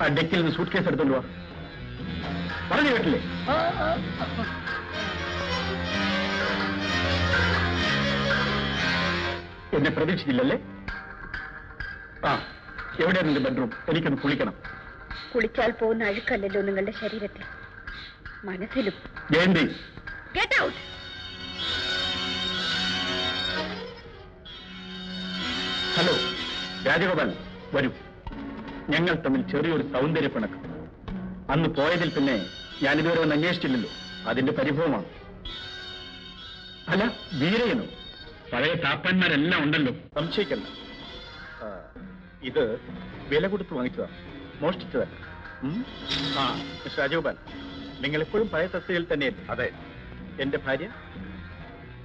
ആ ഡെക്കിൽ നിന്ന് suit case എടുത്തോണ്ട് വാ. പറഞ്ഞു കേട്ടില്ലേ? എന്നെ പ്രതീക്ഷിച്ചില്ലല്ലേ? ആ, എവിടെയാ നിന്റെ ബെഡ്റൂം? എനിക്കൊന്ന് കുളിക്കണം. കുളിച്ചാൽ പോകുന്ന അഴുക്കല്ലല്ലോ നിങ്ങളുടെ ശരീരത്തിൽ, മനസ്സിലും. Jayanthi, get out. Hello Rajagopal, വരൂ. ഞങ്ങൾ തമ്മിൽ ചെറിയൊരു സൗന്ദര്യ പിണക്കം. അന്ന് പോയതിൽ പിന്നെ ഞാനിതുവരെ ഒന്ന് അന്വേഷിച്ചില്ലല്ലോ, അതിന്റെ പരിഭവമാണ്. അല്ല, വീരയനോ? പഴയ താപ്പാന്മാരെല്ലാം ഉണ്ടല്ലോ, സംശയിക്കണ്ട. ഇത് വില കൊടുത്ത് വാങ്ങിച്ചതാണ്, മോഷ്ടിച്ചതല്ല. ആ മിസ്റ്റർ രാജഗോപാൽ, നിങ്ങൾ എപ്പോഴും പഴയ തസ്തികയിൽ തന്നെയല്ലേ? അതെ. എന്റെ ഭാര്യ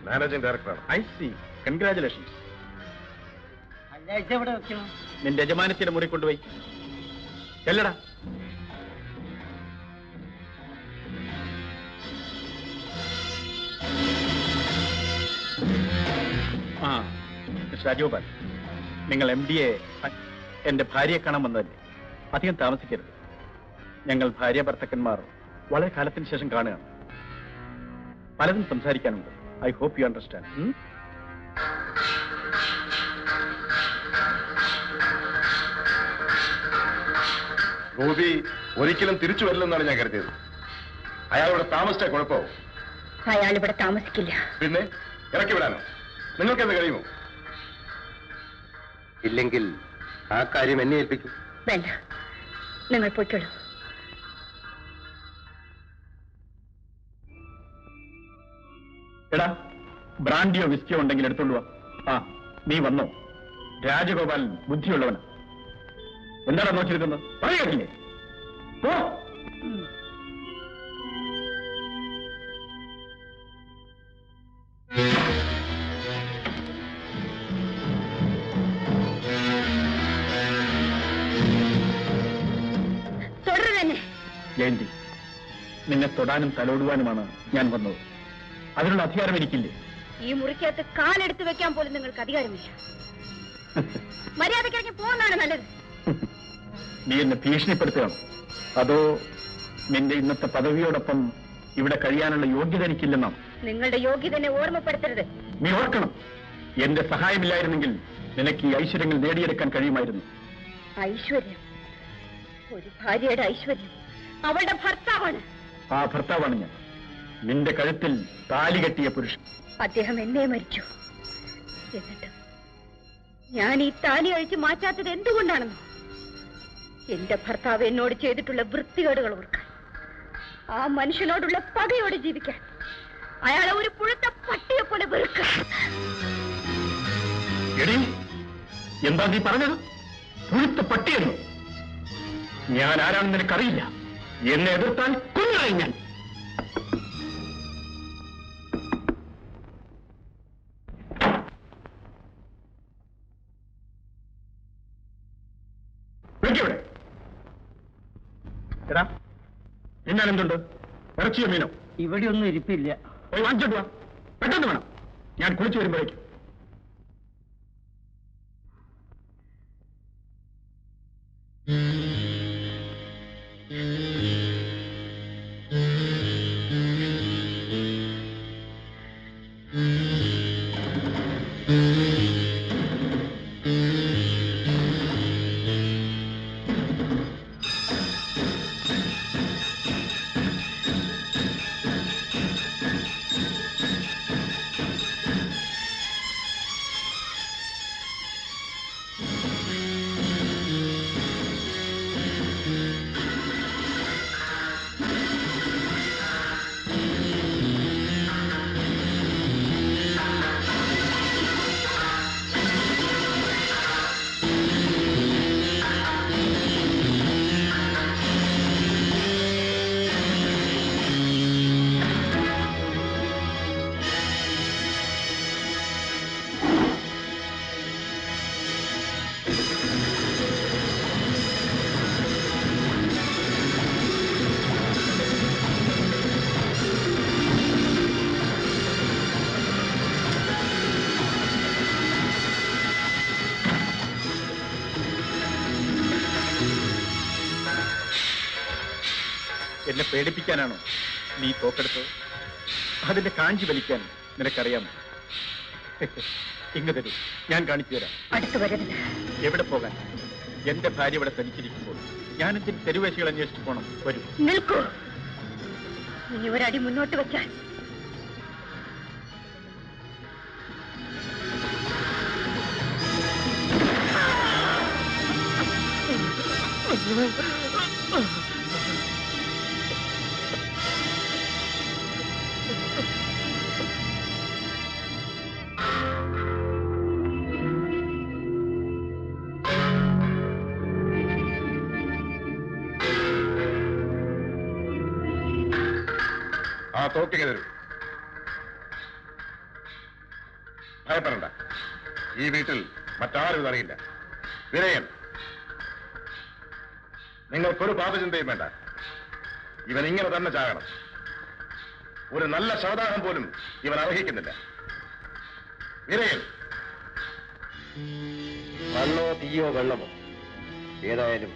മാനേജിംഗ് ഡയറക്ടറാണ്. I C, congratulations. ഇതെവിടെ വെക്കണം? നിന്റെ യജമാനത്തിന്റെ മുറി കൊണ്ടുപോയി ചെല്ലടാ. ആ മിസ്റ്റർ രാജഗോപാൽ, നിങ്ങൾ MD എന്റെ ഭാര്യയെ കാണാൻ വന്നതല്ലേ? അധികം താമസിക്കരുത്. ഞങ്ങൾ ഭാര്യ ഭർത്തക്കന്മാർ വളരെ കാലത്തിന് ശേഷം കാണുകയാണ്. പലതും സംസാരിക്കാനുണ്ട്. I hope you understand. Gopi ഒരിക്കലും തിരിച്ചു വരില്ലെന്നാണ് ഞാൻ കരുതിയത്. അയാളുടെ താമസിച്ച കുഴപ്പമോ? അയാൾ ഇവിടെ താമസിക്കില്ല. പിന്നെ ഇറക്കി വിടാനോ? നിങ്ങൾക്കെന്ത് കഴിയുമോ? ഇല്ലെങ്കിൽ ആ കാര്യം എന്നെ ഏൽപ്പിക്കും. വേണ്ട, നിങ്ങൾ പോയിക്കോളൂ. എടാ, ബ്രാൻഡിയോ വിസ്കിയോ ഉണ്ടെങ്കിൽ എടുത്തോണ്ട് വാ. ആ, നീ വന്നോ? രാജഗോപാൽ ബുദ്ധിയുള്ളവനാ. എന്താണ് നോക്കിയിരിക്കുന്നത്? പറയല്ലേ? പോ. ജയന്തി, നിന്നെ തൊടാനും തലോടുവാനുമാണ് ഞാൻ വന്നത്. അതിനുള്ള അധികാരം എനിക്കില്ലേ? ഈ മുറിക്കകത്ത് കാലെടുത്ത് വെക്കാൻ പോലും നിങ്ങൾക്ക് അധികാരമില്ല. മര്യാദയ്ക്ക് പോകുന്നതാണ് നല്ലത്. നീ എന്നെ ഭീഷണിപ്പെടുത്തുകയാണ്? അതോ നിന്റെ ഇന്നത്തെ പദവിയോടൊപ്പം ഇവിടെ കഴിയാനുള്ള യോഗ്യത എനിക്കില്ലെന്നാണ്? നിങ്ങളുടെ യോഗ്യത എന്നെ ഓർമ്മപ്പെടുത്തരുത്. നീ ഓർക്കണം, എന്റെ സഹായമില്ലായിരുന്നെങ്കിൽ നിനക്ക് ഈ ഐശ്വര്യങ്ങൾ നേടിയെടുക്കാൻ കഴിയുമായിരുന്നു. ഐശ്വര്യം? ഒരു ഭാര്യയുടെ ഐശ്വര്യം അവളുടെ ഭർത്താവാണ്. ആ ഭർത്താവാണ് ഞാൻ, നിന്റെ കഴുത്തിൽ താലി കെട്ടിയ പുരുഷൻ. അദ്ദേഹം എന്നെ മരിച്ചു. എന്നിട്ട് ഞാൻ ഈ താലി അഴിച്ചു മാറ്റാത്തത് എന്തുകൊണ്ടാണെന്നോ? എന്റെ ഭർത്താവ് എന്നോട് ചെയ്തിട്ടുള്ള വൃത്തികേടുകൾ ഓർക്കാൻ, ആ മനുഷ്യനോടുള്ള പകയോടെ ജീവിക്കാൻ, അയാളെ ഒരു പുഴുത്ത പട്ടിയെ പോലെ വെറുക്കാൻ. എന്താ നീ പറഞ്ഞത്? പുഴുത്ത പട്ടിയെന്നോ? ഞാൻ ആരാണെന്ന് നിനക്കറിയില്ല. എന്നെ എതിർത്താൽ കൊന്നുകളയും ഞാൻ. വെക്കിവിടെ. എടാ, എന്നാൽ എന്തുണ്ട്? ഇറച്ചിയോ മീനോ? ഇവിടെ ഒന്നും ഇരിപ്പില്ല. പോയി വാങ്ങിച്ചോട്ട് വാ, പെട്ടെന്ന് വേണം. ഞാൻ കുളിച്ചു വരുമ്പോഴേക്കും. എന്നെ പേടിപ്പിക്കാനാണോ നീ തോക്കെടുത്തത്? അതിന്റെ കാഞ്ചി വലിക്കാൻ നിനക്കറിയാമോ? ഇങ്ങ് തരൂ, ഞാൻ കാണിച്ചു തരാം. അടുത്ത് വരരുത്. എവിടെ പോകാൻ? എന്റെ ഭാര്യ ഇവിടെ തനിച്ചിരിക്കുമ്പോൾ ഞാൻ എന്തിന് തെരുവേശികൾ അന്വേഷിച്ചു പോണം? വരൂ. നിൽക്കൂ. ഇനി ഒരടി മുന്നോട്ട് വെച്ചാൽ ആ തോക്കിങ്ങ തരൂ. ഭയപ്പെടണ്ട, ഈ വീട്ടിൽ മറ്റാരും ഇതറിയില്ല. വിനയൻ, നിങ്ങൾക്കൊരു പാപചിന്തയും വേണ്ട. ഇവൻ ഇങ്ങനെ തന്നെ ചാകണം. ഒരു നല്ല ശവദാഹം പോലും ഇവൻ അർഹിക്കുന്നില്ല. വിനയൻ, മണ്ണോ തീയോ വെള്ളമോ ഏതായാലും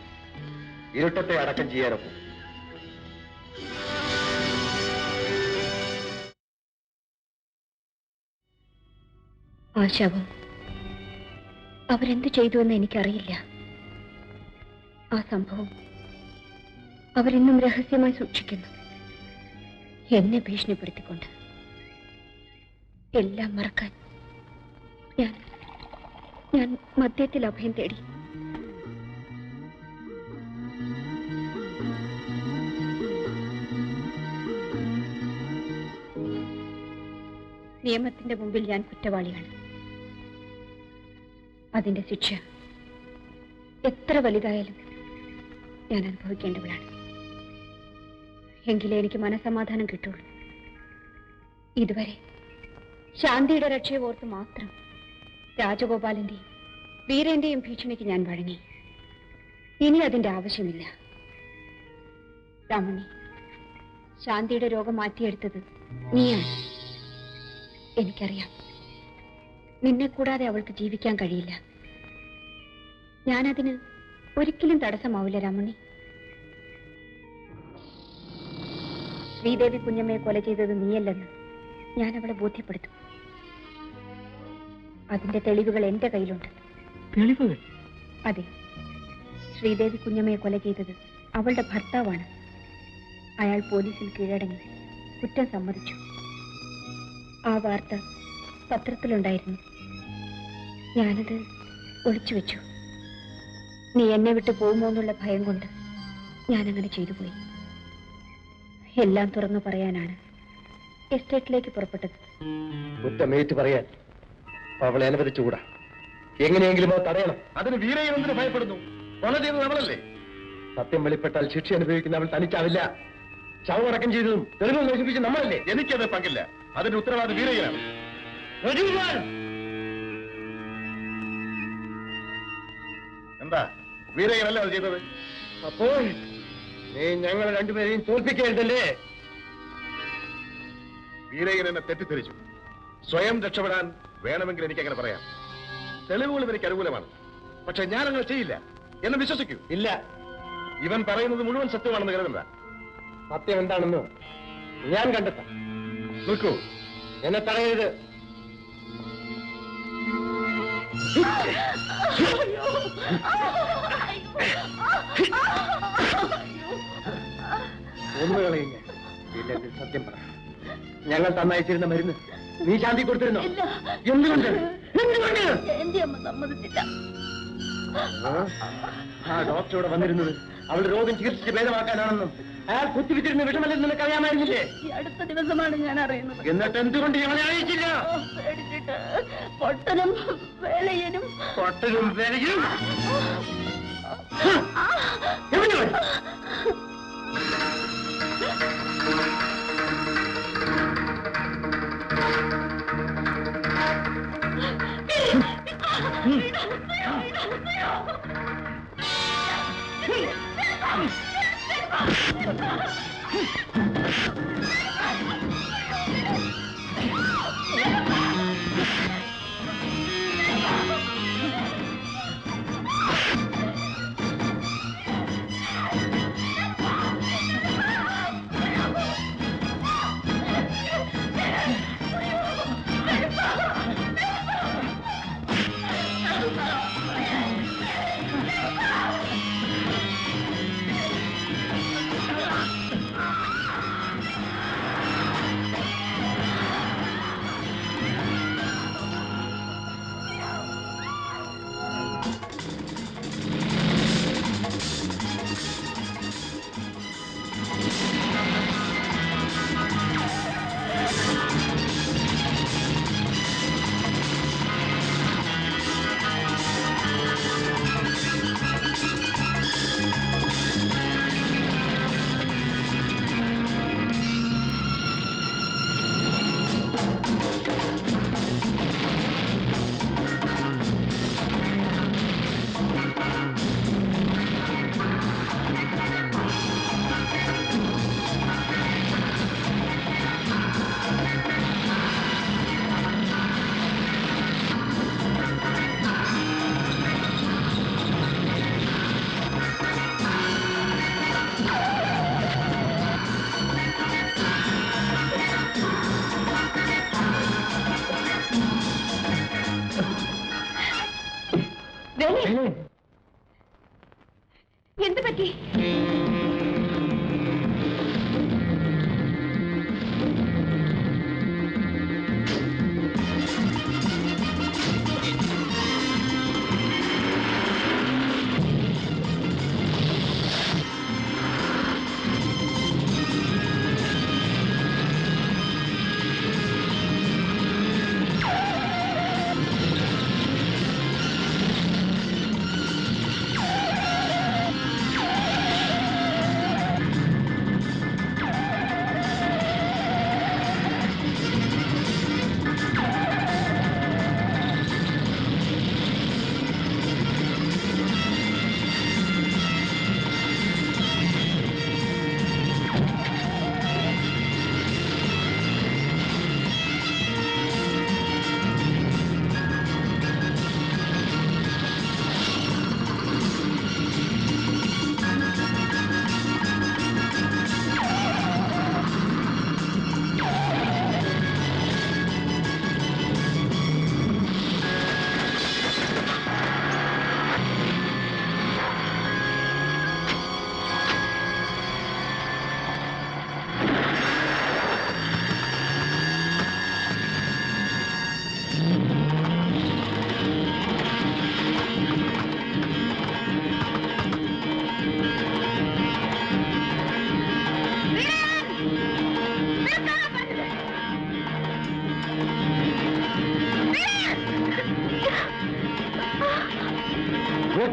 ഇരുട്ടത്തെ അടക്കം ചെയ്യാനൊക്കും. ആ ശവം അവരെന്ത് ചെയ്തുവെന്ന് എനിക്കറിയില്ല. ആ സംഭവം അവരിന്നും രഹസ്യമായി സൂക്ഷിക്കുന്നു, എന്നെ ഭീഷണിപ്പെടുത്തിക്കൊണ്ട്. എല്ലാം മറക്കാൻ ഞാൻ മദ്യത്തിൽ അഭയം തേടി. നിയമത്തിന്റെ മുമ്പിൽ ഞാൻ കുറ്റവാളിയാണ്. അതിന്റെ ശിക്ഷ എത്ര വലുതായാലും ഞാൻ അനുഭവിക്കേണ്ടവളാണ്. എങ്കിലേ എനിക്ക് മനസമാധാനം കിട്ടുള്ളൂ. ഇതുവരെ ശാന്തിയുടെ രക്ഷയെ ഓർത്ത് മാത്രം രാജഗോപാലന്റെയും വീരന്റെയും ഭീഷണിക്ക് ഞാൻ വഴങ്ങി. ഇനി അതിന്റെ ആവശ്യമില്ല. രാമണി, ശാന്തിയുടെ രോഗം മാറ്റിയെടുത്തത് നീയാണ്. എനിക്കറിയാം, നിന്നെ കൂടാതെ അവൾക്ക് ജീവിക്കാൻ കഴിയില്ല. ഞാനതിന് ഒരിക്കലും തടസ്സമാവില്ല രാമണി. ശ്രീദേവി കുഞ്ഞമ്മയെ കൊല ചെയ്തത് നീയല്ലെന്ന് ഞാൻ അവളെ ബോധ്യപ്പെടുത്തും. അതിന്റെ തെളിവുകൾ എന്റെ കയ്യിലുണ്ട്. തെളിവുകൾ? അതെ, ശ്രീദേവി കുഞ്ഞമ്മയെ കൊല ചെയ്തത് അവളുടെ ഭർത്താവാണ്. അയാൾ പോലീസിൽ കീഴടങ്ങി കുറ്റം സമ്മതിച്ചു. ആ വാർത്ത പത്രത്തിലുണ്ടായിരുന്നു. ഞാനത് ഒളിച്ചു വെച്ചു. നീ എന്നെ വിട്ടു പോകുമോ എന്നുള്ള ഭയം കൊണ്ട് ഞാനങ്ങനെ ചെയ്തു പോയി. എല്ലാം തുറന്നു പറയാനാണ് എസ്റ്റേറ്റിലേക്ക് പുറപ്പെട്ടത്. കുറ്റമേറ്റ് പറയാൻ അവളെ അനുവദിച്ചുകൂടാ. എങ്ങനെയെങ്കിലും അത് തടയണം. അതിന് വീരയൻ എന്തിനു ഭയപ്പെടുന്നു? കൊല ചെയ്തത് അവളല്ലേ? സത്യം വെളിപ്പെട്ടാൽ ശിക്ഷ അനുഭവിക്കുന്ന അവൾ തനിച്ചാവില്ല. ശവമടക്കം ചെയ്തതും തെളിവുകൾ നശിപ്പിച്ച് നമ്മളല്ലേ? എനിക്കത് പങ്കില്ല. അതിന്റെ ഉത്തരവാദി വീരയനാണ്. എന്താ, വീരയനല്ലേ അത് ചെയ്തത്? അപ്പോൾ നീ ഞങ്ങളെ രണ്ടുപേരെയും തോൽപ്പിക്കരുതല്ലേ? വീരയൻ എന്നെ തെറ്റിദ്ധരിച്ചു. സ്വയം രക്ഷപ്പെടാൻ വേണമെങ്കിൽ എനിക്ക് അങ്ങനെ പറയാം. തെളിവുകൾ എനിക്ക് അനുകൂലമാണ്. പക്ഷെ ഞാൻ അങ്ങനെ ചെയ്യില്ല. എന്നെ വിശ്വസിക്കൂ. ഇല്ല, ഇവൻ പറയുന്നത് മുഴുവൻ സത്യമാണെന്ന് കരുതണ്ട. സത്യം എന്താണെന്ന് ഞാൻ കണ്ടെത്താം. നിൽക്കൂ, എന്നെ തടയരുത്. ഒന്നുകളയില്ല. ഇല്ലെങ്കിൽ സത്യം പറ. ഞങ്ങൾ തന്നയച്ചിരുന്ന മരുന്ന് നീ ശാന്തി കൊടുത്തിരുന്നോ? എന്തുകൊണ്ട്? എന്റെ അമ്മ സമ്മതിച്ചില്ല. ആ ഡോക്ടർ ഇവിടെ വന്നിരുന്നത് അവളുടെ രോഗം ചികിത്സിച്ച് ഭേദമാക്കാനാണെന്നും അയാൾ കുത്തിവെച്ചിരുന്ന വിഷമല്ലെന്ന് നിനക്ക് അറിയാമായിരുന്നില്ലേ? ഈ അടുത്ത ദിവസമാണ് ഞാൻ അറിയുന്നത്. എന്നിട്ട് എന്തുകൊണ്ട് ഞങ്ങളെ അറിയിച്ചില്ല? പേടിച്ചിട്ട് പൊട്ടനും വേലയനും പൊട്ടലും വേലയും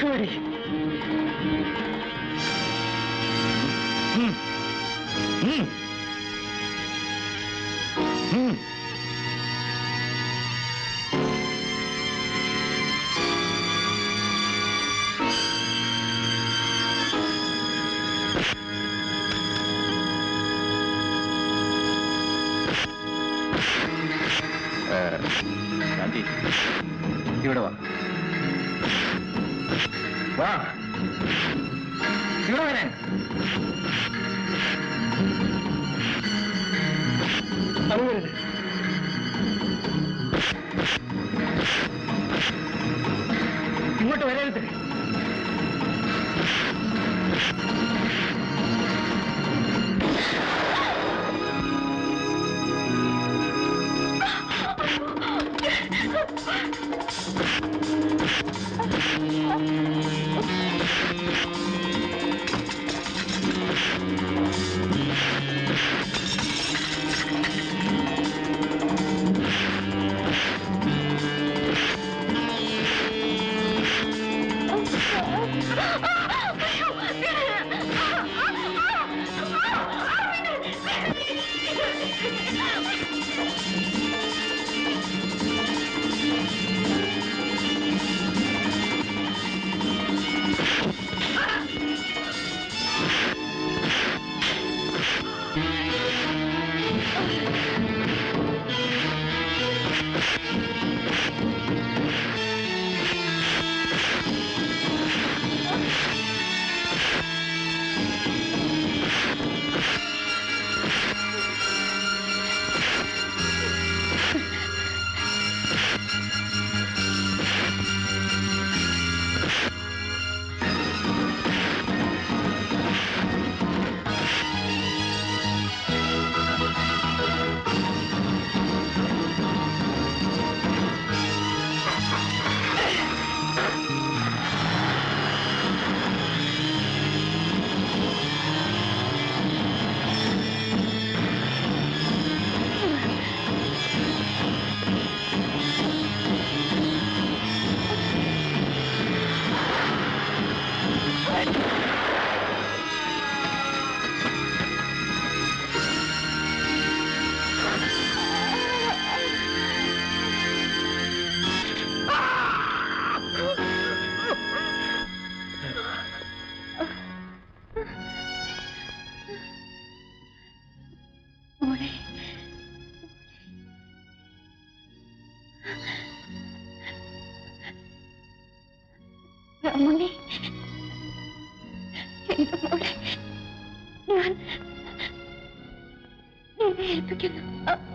തുറക്കുവേടി. ശാന്തി, ഇവിടെ വാ. വാ, ഇവിടെ വരാൻ. അങ്ങരുത്. ഇങ്ങോട്ട് വരരുത്. രാമുണ്ണി, എന്റെ മോളെ ഞാൻ നിന്നെ ഏൽപ്പിക്കുന്നു.